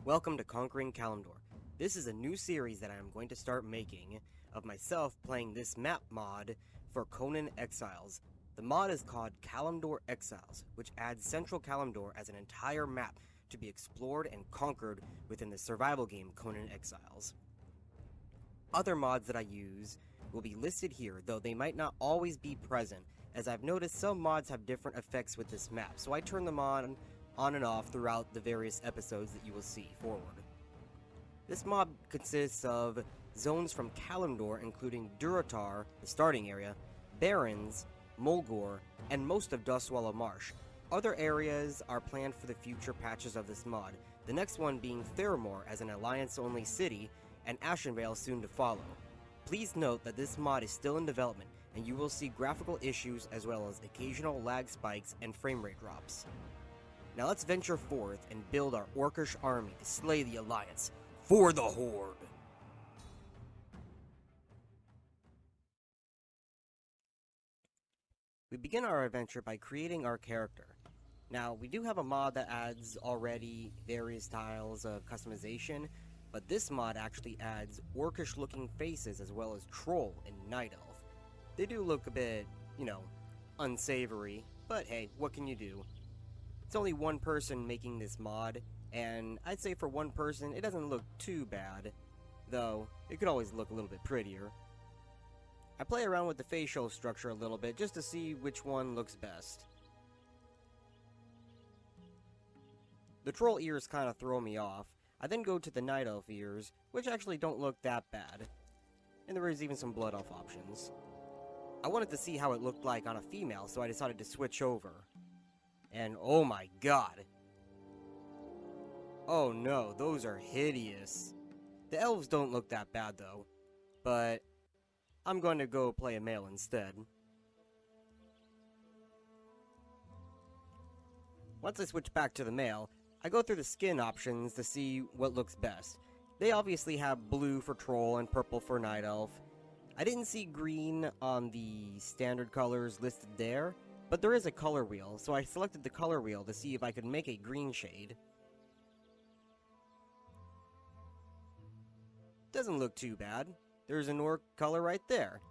Welcome to Conquering Kalimdor. This is a new series that I am going to start making of myself playing this map mod for Conan Exiles. The mod is called Kalimdor Exiles, which adds Central Kalimdor as an entire map to be explored and conquered within the survival game Conan Exiles. Other mods that I use will be listed here, though they might not always be present, as I've noticed some mods have different effects with this map, so I turn them on and off throughout the various episodes that you will see forward. This mod consists of zones from Kalimdor, including Durotar, the starting area, Barrens, Mulgore, and most of Dustwallow Marsh. Other areas are planned for the future patches of this mod, the next one being Theramore as an Alliance-only city, and Ashenvale soon to follow. Please note that this mod is still in development, and you will see graphical issues as well as occasional lag spikes and frame rate drops. Now let's venture forth and build our orcish army to slay the Alliance for the Horde. We begin our adventure by creating our character. Now, we do have a mod that adds already various styles of customization, but this mod actually adds orcish looking faces as well as troll and night elf. They do look a bit, unsavory, but hey, what can you do? It's only one person making this mod, and I'd say for one person, it doesn't look too bad, though it could always look a little bit prettier. I play around with the facial structure a little bit just to see which one looks best. The troll ears kind of throw me off. I then go to the night elf ears, which actually don't look that bad. And there is even some blood elf options. I wanted to see how it looked like on a female, so I decided to switch over. And oh my god. Oh no, those are hideous. The elves don't look that bad though, but I'm going to go play a male instead. Once I switch back to the male, I go through the skin options to see what looks best. They obviously have blue for troll and purple for night elf. I didn't see green on the standard colors listed there, but there is a color wheel, so I selected the color wheel to see if I could make a green shade. Doesn't look too bad. There's an orc color right there.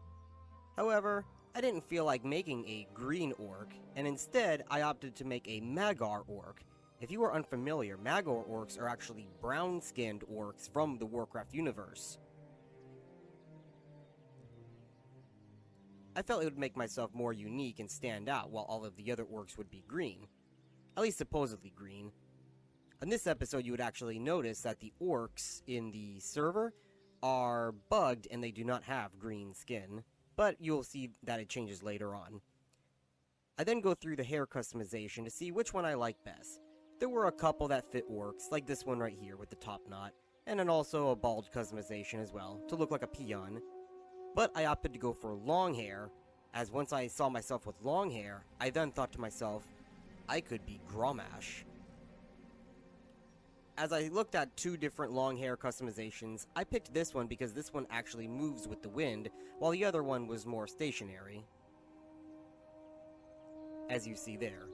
However, I didn't feel like making a green orc, and instead I opted to make a Magyar orc. If you are unfamiliar, Magyar orcs are actually brown-skinned orcs from the Warcraft universe. I felt it would make myself more unique and stand out, while all of the other orcs would be green. At least supposedly green. In this episode, you would actually notice that the orcs in the server are bugged and they do not have green skin, but you'll see that it changes later on. I then go through the hair customization to see which one I like best. There were a couple that fit orcs, like this one right here with the top knot, and then also a bald customization as well, to look like a peon. But I opted to go for long hair, as once I saw myself with long hair, I then thought to myself, I could be Grommash. As I looked at two different long hair customizations, I picked this one because this one actually moves with the wind, while the other one was more stationary. As you see there.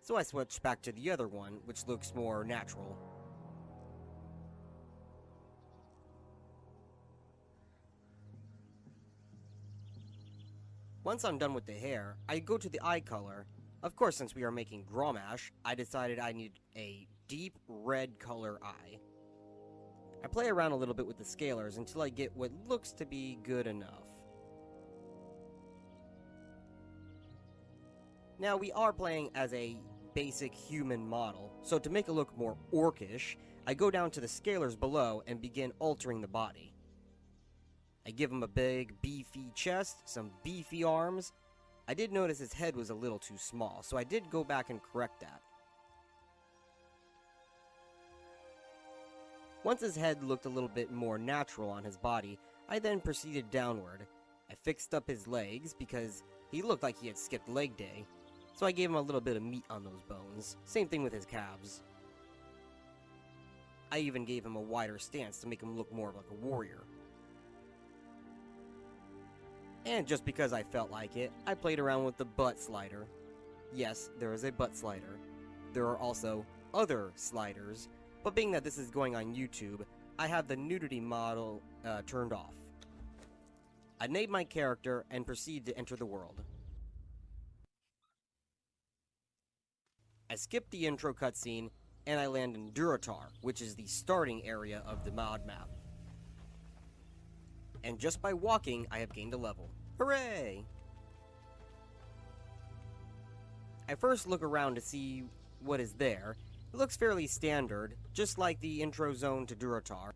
So I switched back to the other one, which looks more natural. Once I'm done with the hair, I go to the eye color. Of course, since we are making Grommash, I decided I need a deep red color eye. I play around a little bit with the scalars until I get what looks to be good enough. Now, we are playing as a basic human model, so to make it look more orcish, I go down to the scalars below and begin altering the body. I give him a big, beefy chest, some beefy arms. I did notice his head was a little too small, so I did go back and correct that. Once his head looked a little bit more natural on his body, I then proceeded downward. I fixed up his legs because he looked like he had skipped leg day, so I gave him a little bit of meat on those bones. Same thing with his calves. I even gave him a wider stance to make him look more like a warrior. And just because I felt like it, I played around with the butt slider. Yes, there is a butt slider. there are also other sliders, but being that this is going on YouTube, I have the nudity model turned off. I named my character and proceed to enter the world. I skip the intro cutscene, and I land in Durotar, which is the starting area of the mod map. And just by walking, I have gained a level. Hooray! I first look around to see what is there. It looks fairly standard, just like the intro zone to Durotar.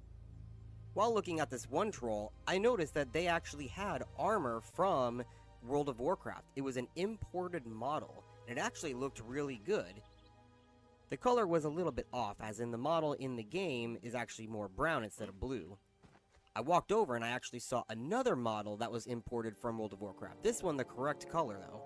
While looking at this one troll, I noticed that they actually had armor from World of Warcraft. It was an imported model, and it actually looked really good. The color was a little bit off, as in the model in the game is actually more brown instead of blue. I walked over and I actually saw another model that was imported from World of Warcraft. This one the correct color though.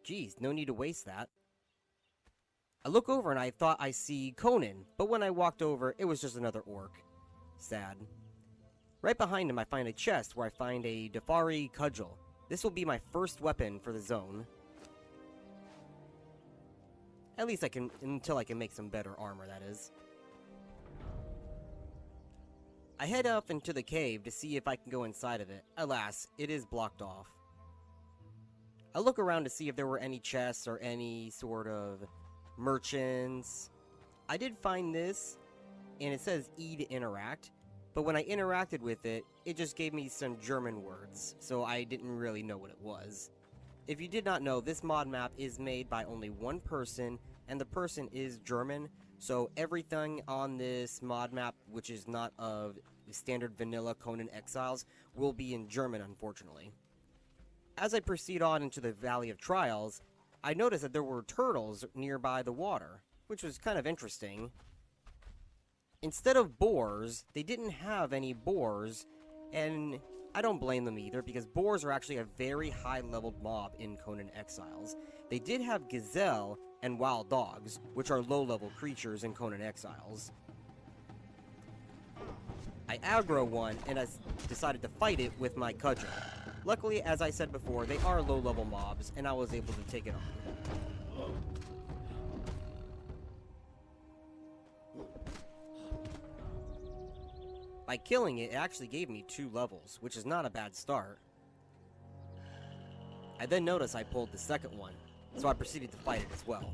Geez, no need to waste that. I look over and I thought I see Conan, but when I walked over, it was just another orc. Sad. Right behind him I find a chest where I find a Dafari cudgel. This will be my first weapon for the zone. At least until I can make some better armor, that is. I head up into the cave to see if I can go inside of it. Alas, it is blocked off. I look around to see if there were any chests or any sort of merchants. I did find this, and it says E to interact, but when I interacted with it, it just gave me some German words, so I didn't really know what it was. If you did not know, this mod map is made by only one person, and the person is German, so everything on this mod map, which is not of standard vanilla Conan Exiles, will be in German, unfortunately. As I proceed on into the Valley of Trials, I noticed that there were turtles nearby the water, which was kind of interesting. Instead of boars, they didn't have any boars, and I don't blame them either, because boars are actually a very high-leveled mob in Conan Exiles. They did have gazelle and wild dogs, which are low-level creatures in Conan Exiles. I aggro one, and I decided to fight it with my cudgel. Luckily, as I said before, they are low-level mobs, and I was able to take it on. By killing it, it actually gave me 2 levels, which is not a bad start. I then noticed I pulled the second one, so I proceeded to fight it as well.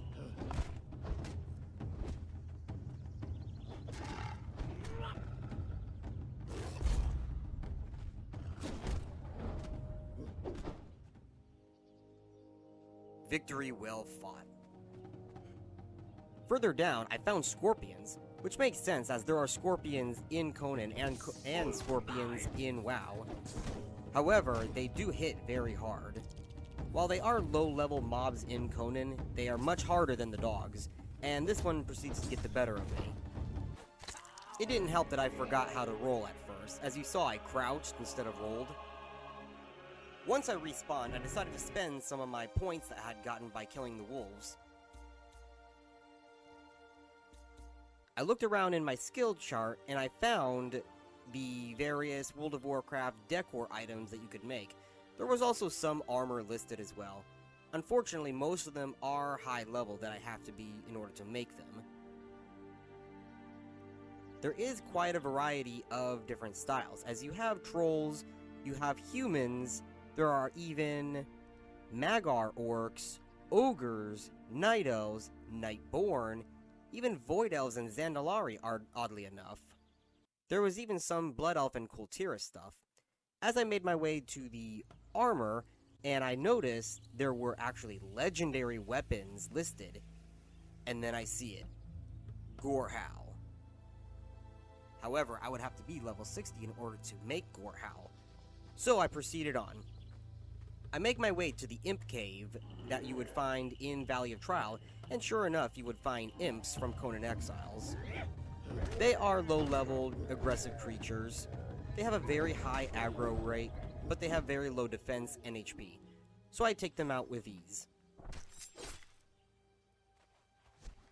Victory well fought. Further down, I found scorpions, which makes sense as there are scorpions in Conan and scorpions in WoW. However, they do hit very hard. While they are low-level mobs in Conan, they are much harder than the dogs, and this one proceeds to get the better of me. It didn't help that I forgot how to roll at first. As you saw, I crouched instead of rolled. Once I respawned, I decided to spend some of my points that I had gotten by killing the wolves. I looked around in my skill chart, and I found the various World of Warcraft decor items that you could make. There was also some armor listed as well. Unfortunately, most of them are high level that I have to be in order to make them. There is quite a variety of different styles, as you have trolls, you have humans, there are even Magar orcs, ogres, night elves, nightborn, even void elves and Zandalari are oddly enough. There was even some blood elf and Kultira stuff. As I made my way to the armor, and I noticed there were actually legendary weapons listed, and then I see it. Gorehowl. However, I would have to be level 60 in order to make Gorehowl. So I proceeded on. I make my way to the Imp Cave that you would find in Valley of Trial, and sure enough, you would find imps from Conan Exiles. They are low-level, aggressive creatures. They have a very high aggro rate, but they have very low defense and HP, so I take them out with ease.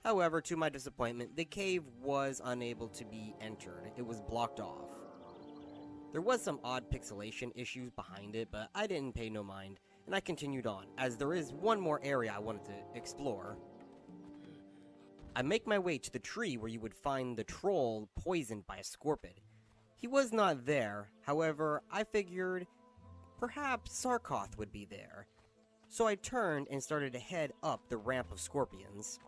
However, to my disappointment, the cave was unable to be entered. It was blocked off. There was some odd pixelation issues behind it, but I didn't pay no mind, and I continued on, as there is one more area I wanted to explore. I make my way to the tree where you would find the troll poisoned by a scorpion. He was not there, however, I figured perhaps Sarkoth would be there. So I turned and started to head up the ramp of scorpions.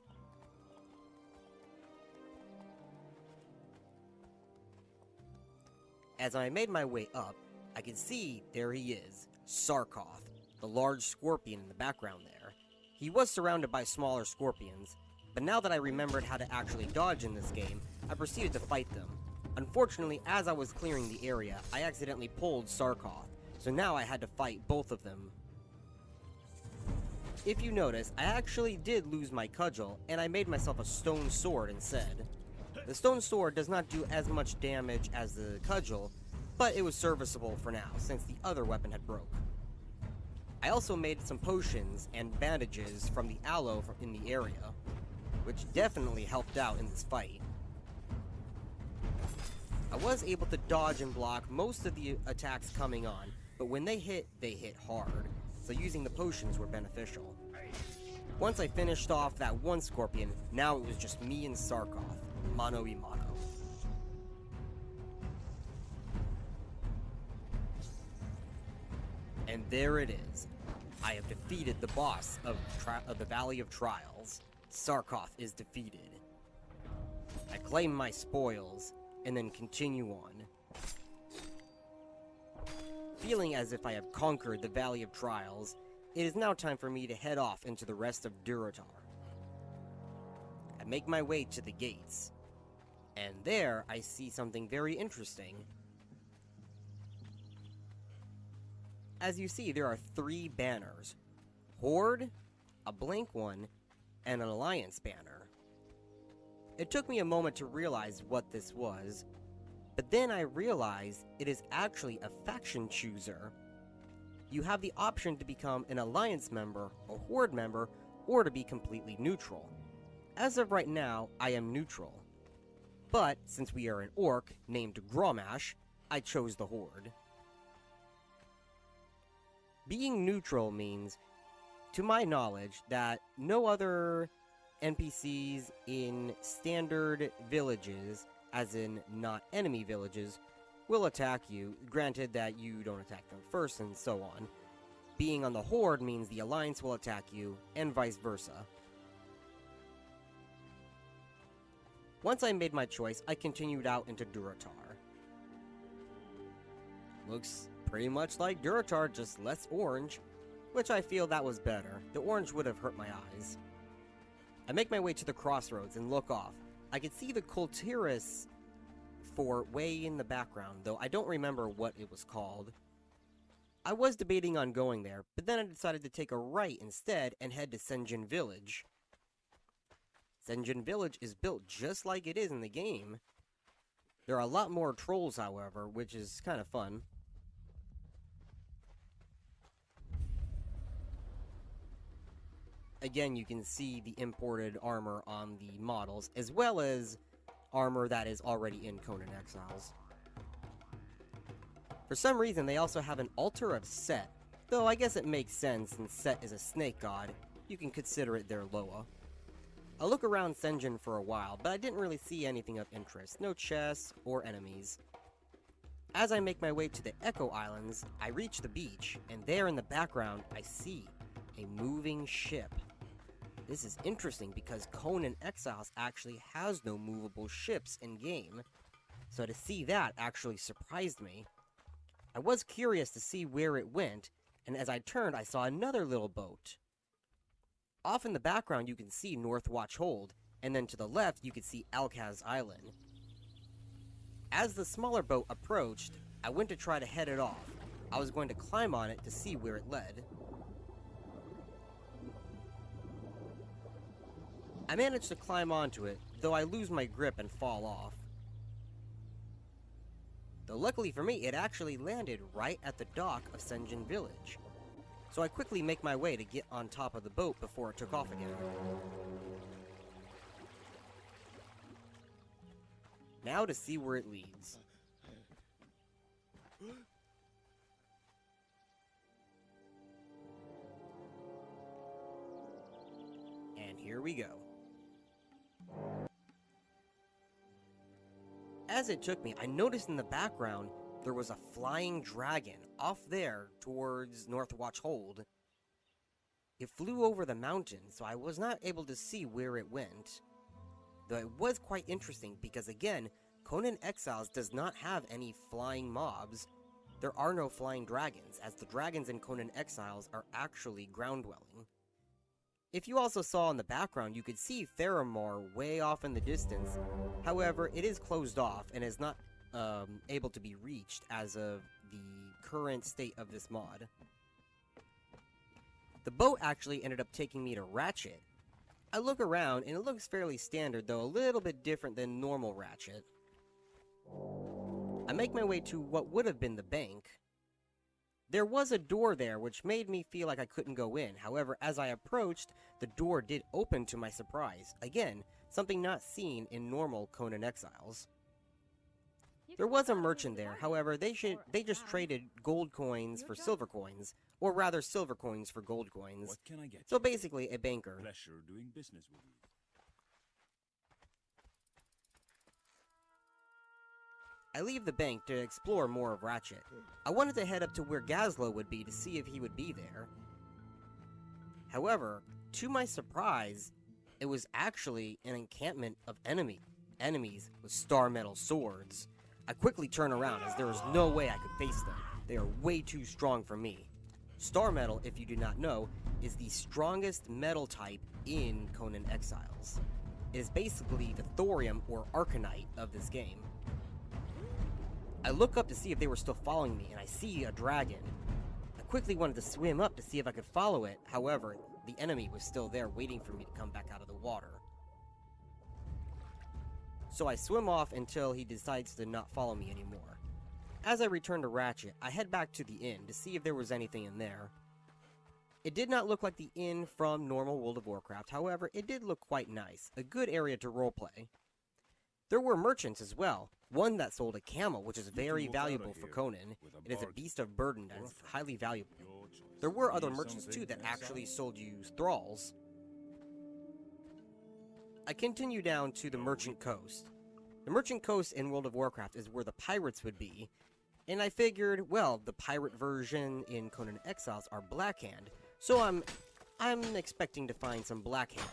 As I made my way up, I could see there he is, Sarkoth, the large scorpion in the background there. He was surrounded by smaller scorpions, but now that I remembered how to actually dodge in this game, I proceeded to fight them. Unfortunately, as I was clearing the area, I accidentally pulled Sarkoth, so now I had to fight both of them. If you notice, I actually did lose my cudgel, and I made myself a stone sword instead. The stone sword does not do as much damage as the cudgel, but it was serviceable for now, since the other weapon had broke. I also made some potions and bandages from the aloe in the area, which definitely helped out in this fight. I was able to dodge and block most of the attacks coming on, but when they hit hard, so using the potions were beneficial. Once I finished off that one scorpion, now it was just me and Sarkoth. Mano y mano. And there it is. I have defeated the boss of the Valley of Trials. Sarkoth is defeated. I claim my spoils, and then continue on. Feeling as if I have conquered the Valley of Trials, it is now time for me to head off into the rest of Durotar. I make my way to the gates, and there I see something very interesting. As you see, there are 3 banners: Horde, a blank one, and an Alliance banner. It took me a moment to realize what this was, but then I realized it is actually a faction chooser. You have the option to become an Alliance member, a Horde member, or to be completely neutral. As of right now, I am neutral. But, since we are an orc named Gromash, I chose the Horde. Being neutral means, to my knowledge, that no other NPCs in standard villages, as in not enemy villages, will attack you, granted that you don't attack them first and so on. Being on the Horde means the Alliance will attack you, and vice versa. Once I made my choice, I continued out into Durotar. Looks pretty much like Durotar, just less orange, which I feel that was better. The orange would have hurt my eyes. I make my way to the crossroads and look off. I could see the Kultiris fort way in the background, though I don't remember what it was called. I was debating on going there, but then I decided to take a right instead and head to Senjin Village. Senjin Village is built just like it is in the game. There are a lot more trolls, however, which is kind of fun. Again, you can see the imported armor on the models, as well as armor that is already in Conan Exiles. For some reason, they also have an altar of Set, though I guess it makes sense since Set is a snake god. You can consider it their Loa. I look around Senjin for a while, but I didn't really see anything of interest, no chests or enemies. As I make my way to the Echo Islands, I reach the beach, and there in the background, I see a moving ship. This is interesting because Conan Exiles actually has no movable ships in-game, so to see that actually surprised me. I was curious to see where it went, and as I turned, I saw another little boat. Off in the background, you can see Northwatch Hold, and then to the left, you can see Alcaz Island. As the smaller boat approached, I went to try to head it off. I was going to climb on it to see where it led. I managed to climb onto it, though I lose my grip and fall off. Though luckily for me, it actually landed right at the dock of Senjin Village. So I quickly make my way to get on top of the boat before it took off again. now to see where it leads. And here we go. As it took me, I noticed in the background there was a flying dragon off there towards Northwatch Hold. It flew over the mountain, so I was not able to see where it went. Though it was quite interesting because, again, Conan Exiles does not have any flying mobs. There are no flying dragons, as the dragons in Conan Exiles are actually ground-dwelling. If you also saw in the background, you could see Theramore way off in the distance. However, it is closed off and is not able to be reached as of the current state of this mod. The boat actually ended up taking me to Ratchet. I look around and it looks fairly standard, though a little bit different than normal Ratchet. I make my way to what would have been the bank. There was a door there which made me feel like I couldn't go in. However, as I approached, the door did open to my surprise. Again, something not seen in normal Conan Exiles. There was a merchant there, however, they just traded gold coins for silver coins, or rather silver coins for gold coins. What can I get? So basically a banker. Pleasure doing business with you. I leave the bank to explore more of Ratchet. I wanted to head up to where Gazlo would be to see if he would be there. However, to my surprise, it was actually an encampment of enemies with star metal swords. I quickly turn around as there was no way I could face them. They are way too strong for me. Star metal, if you do not know, is the strongest metal type in Conan Exiles. It is basically the thorium or arcanite of this game. I look up to see if they were still following me, and I see a dragon. I quickly wanted to swim up to see if I could follow it. However, the enemy was still there waiting for me to come back out of the water. So I swim off until he decides to not follow me anymore. As I return to Ratchet, I head back to the inn to see if there was anything in there. It did not look like the inn from normal World of Warcraft, however, it did look quite nice, a good area to roleplay. There were merchants as well, one that sold a camel, which is very valuable for Conan. It is a beast of burden that is highly valuable. There were other merchants too that actually sold you thralls. I continue down to the Merchant Coast. The Merchant Coast in World of Warcraft is where the pirates would be, and I figured, well, the pirate version in Conan Exiles are Blackhand, so I'm expecting to find some Blackhand.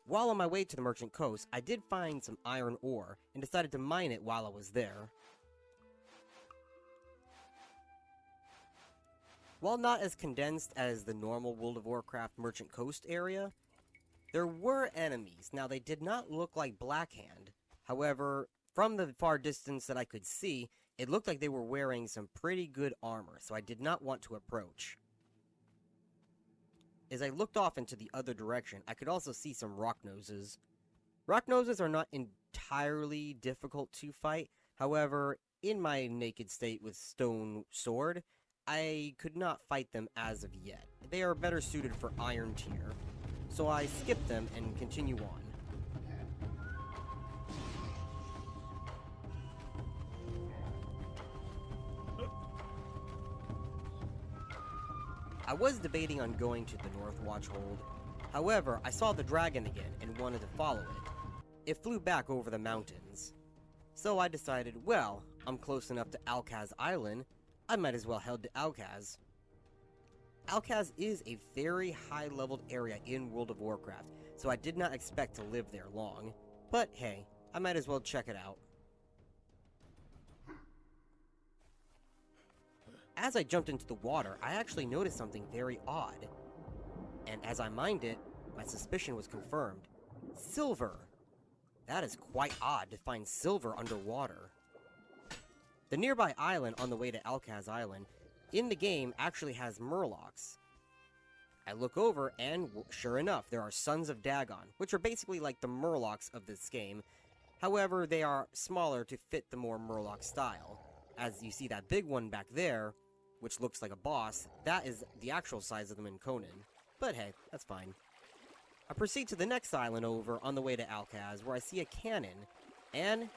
While on my way to the Merchant Coast, I did find some iron ore, and decided to mine it while I was there. While not as condensed as the normal World of Warcraft Merchant Coast area, there were enemies. Now, they did not look like Blackhand. However, from the far distance that I could see, it looked like they were wearing some pretty good armor, so I did not want to approach. As I looked off into the other direction, I could also see some rock noses. Rock noses are not entirely difficult to fight. However, in my naked state with stone sword, I could not fight them as of yet. They are better suited for iron tier. So I skip them and continue on. I was debating on going to the Northwatch Hold. However, I saw the dragon again and wanted to follow it. It flew back over the mountains. So I decided, well, I'm close enough to Alcaz Island, I might as well head to Alcaz. Alcaz is a very high-leveled area in World of Warcraft, so I did not expect to live there long. But hey, I might as well check it out. As I jumped into the water, I actually noticed something very odd. And as I mined it, my suspicion was confirmed. Silver! That is quite odd to find silver underwater. The nearby island on the way to Alcaz Island, in the game, actually has murlocs. I look over, and sure enough, there are Sons of Dagon, which are basically like the murlocs of this game. However, they are smaller to fit the more murloc style. As you see that big one back there, which looks like a boss, that is the actual size of them in Conan. But hey, that's fine. I proceed to the next island over on the way to Alcaz, where I see a cannon, and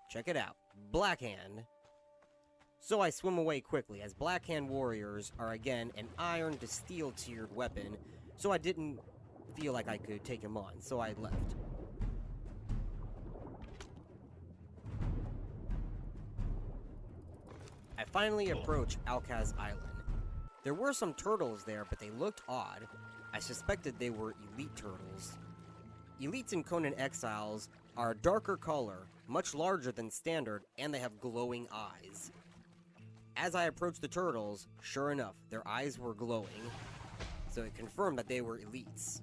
Check it out. Blackhand. So I swim away quickly, as Blackhand warriors are again an iron to steel tiered weapon, so I didn't feel like I could take him on, so I left. I finally approached Alcaz Island. There were some turtles there, but they looked odd. I suspected they were elite turtles. Elites in Conan Exiles are a darker color, much larger than standard, and they have glowing eyes. As I approached the turtles, sure enough, their eyes were glowing, so it confirmed that they were elites.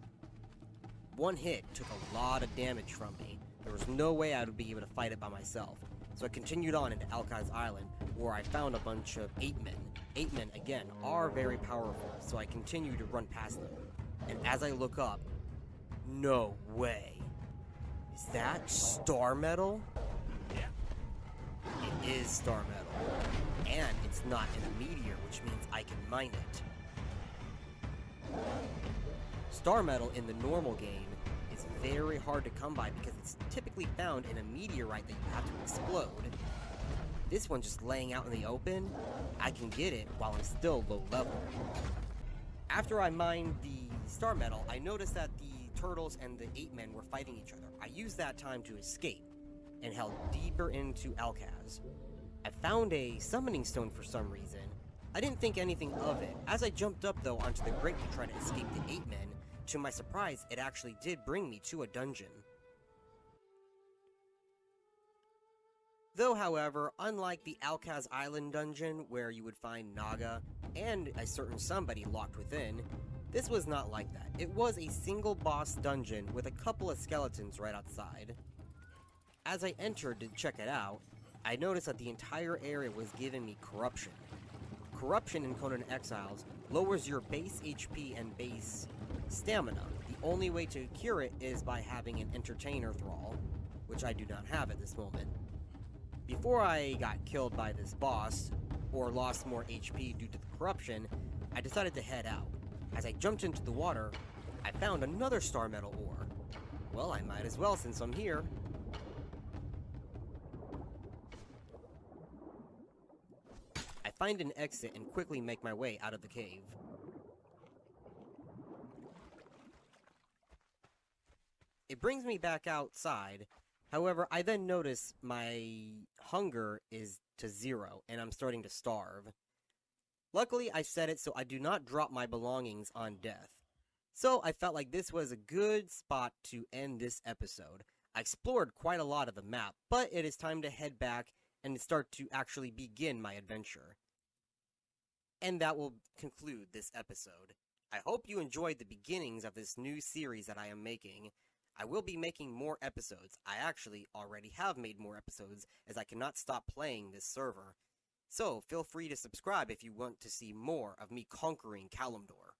One hit took a lot of damage from me. There was no way I would be able to fight it by myself, so I continued on into Alcaz Island, where I found a bunch of 8-men. 8-men, again, are very powerful, so I continue to run past them. And as I look up, no way. Is that star metal? It is star metal. And it's not in a meteor, which means I can mine it. Star metal in the normal game is very hard to come by because it's typically found in a meteorite that you have to explode. This one just laying out in the open, I can get it while I'm still low level. After I mined the star metal, I noticed that the turtles and the 8-men were fighting each other. I used that time to escape and held deeper into Alcaz. I found a summoning stone for some reason. I didn't think anything of it. As I jumped up though onto the grate to try to escape the 8-men, to my surprise, it actually did bring me to a dungeon. Though, however, unlike the Alcaz Island dungeon, where you would find Naga and a certain somebody locked within, this was not like that. It was a single boss dungeon with a couple of skeletons right outside. As I entered to check it out, I noticed that the entire area was giving me corruption. Corruption in Conan Exiles lowers your base HP and base stamina. The only way to cure it is by having an entertainer thrall, which I do not have at this moment. Before I got killed by this boss, or lost more HP due to the corruption, I decided to head out. As I jumped into the water, I found another star metal ore. Well, I might as well since I'm here. I find an exit and quickly make my way out of the cave. It brings me back outside. However, I then notice my hunger is to 0, and I'm starting to starve. Luckily, I set it so I do not drop my belongings on death. So I felt like this was a good spot to end this episode. I explored quite a lot of the map, but it is time to head back and start to actually begin my adventure. And that will conclude this episode. I hope you enjoyed the beginnings of this new series that I am making. I will be making more episodes. I actually already have made more episodes, as I cannot stop playing this server. So, feel free to subscribe if you want to see more of me conquering Kalimdor.